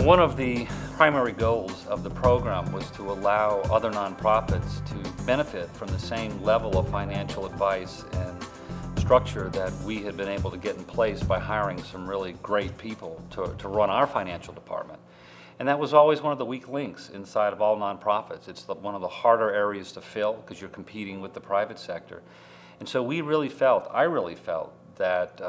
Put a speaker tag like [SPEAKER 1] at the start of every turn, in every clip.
[SPEAKER 1] One of the primary goals of the program was to allow other nonprofits to benefit from the same level of financial advice and structure that we had been able to get in place by hiring some really great people to run our financial department. And that was always one of the weak links inside of all nonprofits. It's one of the harder areas to fill because you're competing with the private sector. And so I really felt that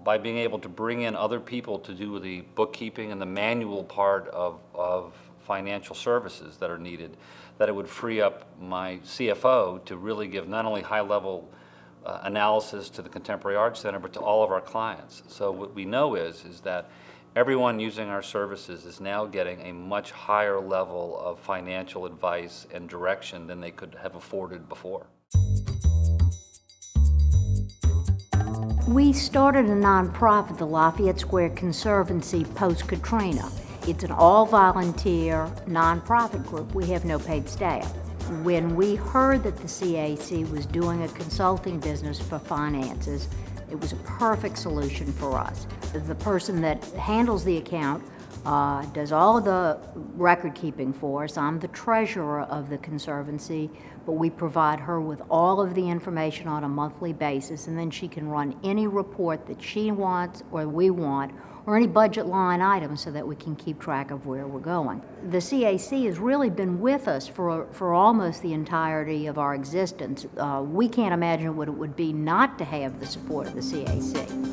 [SPEAKER 1] by being able to bring in other people to do the bookkeeping and the manual part of financial services that are needed, that it would free up my CFO to really give not only high-level analysis to the Contemporary Arts Center, but to all of our clients. So what we know is that everyone using our services is now getting a much higher level of financial advice and direction than they could have afforded before.
[SPEAKER 2] We started a nonprofit, the Lafayette Square Conservancy, post-Katrina. It's an all-volunteer nonprofit group. We have no paid staff. When we heard that the CAC was doing a consulting business for finances, it was a perfect solution for us. The person that handles the account does all of the record keeping for us. I'm the treasurer of the Conservancy, but we provide her with all of the information on a monthly basis, and then she can run any report that she wants or we want, or any budget line items so that we can keep track of where we're going. The CAC has really been with us for almost the entirety of our existence. We can't imagine what it would be not to have the support of the CAC.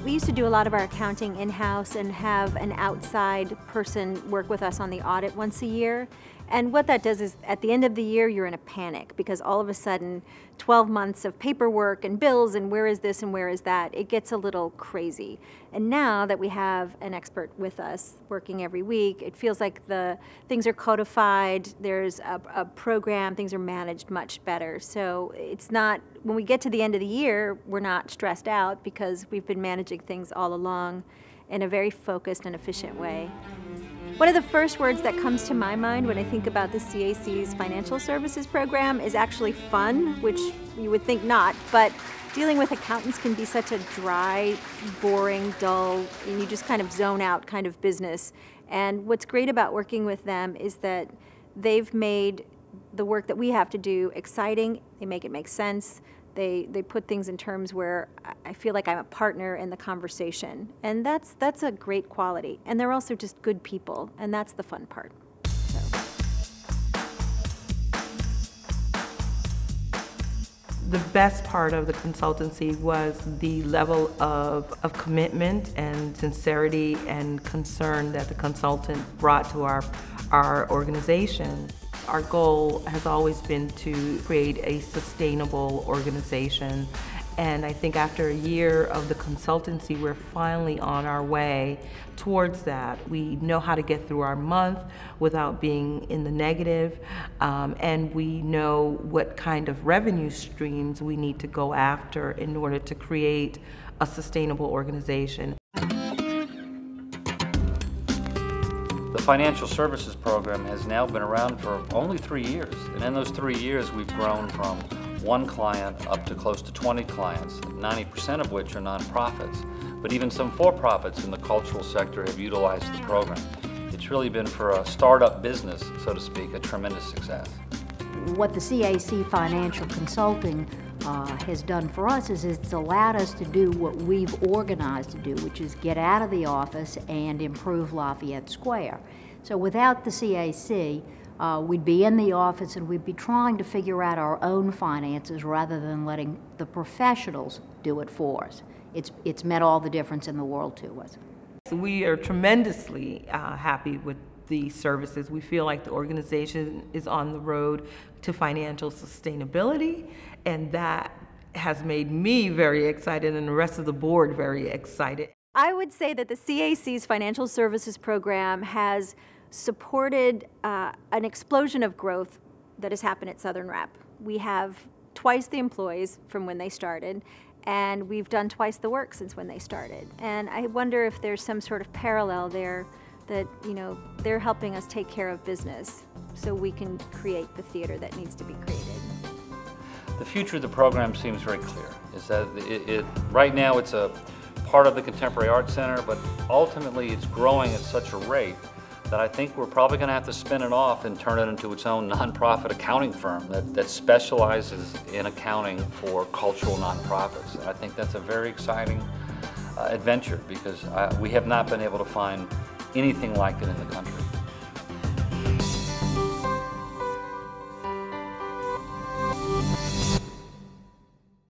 [SPEAKER 3] We used to do a lot of our accounting in-house and have an outside person work with us on the audit once a year. And what that does is at the end of the year, you're in a panic because all of a sudden 12 months of paperwork and bills and where is this and where is that, it gets a little crazy. And now that we have an expert with us working every week, it feels like the things are codified, there's a program, things are managed much better. So it's not, when we get to the end of the year, we're not stressed out because we've been managing things all along in a very focused and efficient way. One of the first words that comes to my mind when I think about the CAC's financial services program is actually fun, which you would think not, but dealing with accountants can be such a dry, boring, dull, and you just kind of zone out kind of business. And what's great about working with them is that they've made the work that we have to do exciting, they make it make sense, they put things in terms where I feel like I'm a partner in the conversation. And that's a great quality. And they're also just good people, and that's the fun part. So.
[SPEAKER 4] The best part of the consultancy was the level of commitment and sincerity and concern that the consultant brought to our organization. Our goal has always been to create a sustainable organization, and I think after a year of the consultancy, we're finally on our way towards that. We know how to get through our month without being in the negative, and we know what kind of revenue streams we need to go after in order to create a sustainable organization.
[SPEAKER 1] The financial services program has now been around for only 3 years, and in those 3 years we've grown from 1 client up to close to 20 clients, 90% of which are nonprofits, but even some for-profits in the cultural sector have utilized the program. It's really been, for a startup business, so to speak, a tremendous success.
[SPEAKER 2] What the CAC Financial Consulting has done for us is it's allowed us to do what we've organized to do, which is get out of the office and improve Lafayette Square. So without the CAC, we'd be in the office and we'd be trying to figure out our own finances rather than letting the professionals do it for us. It's meant all the difference in the world to us.
[SPEAKER 4] We are tremendously happy with the services. We feel like the organization is on the road to financial sustainability, and that has made me very excited and the rest of the board very excited.
[SPEAKER 3] I would say that the CAC's financial services program has supported an explosion of growth that has happened at Southern Rep. We have twice the employees from when they started, and we've done twice the work since when they started. And I wonder if there's some sort of parallel there that, you know, they're helping us take care of business so we can create the theater that needs to be created.
[SPEAKER 1] The future of the program seems very clear. Is that right now it's a part of the Contemporary Arts Center, but ultimately it's growing at such a rate that I think we're probably going to have to spin it off and turn it into its own nonprofit accounting firm that specializes in accounting for cultural nonprofits. And I think that's a very exciting adventure, because we have not been able to find anything like it in the country.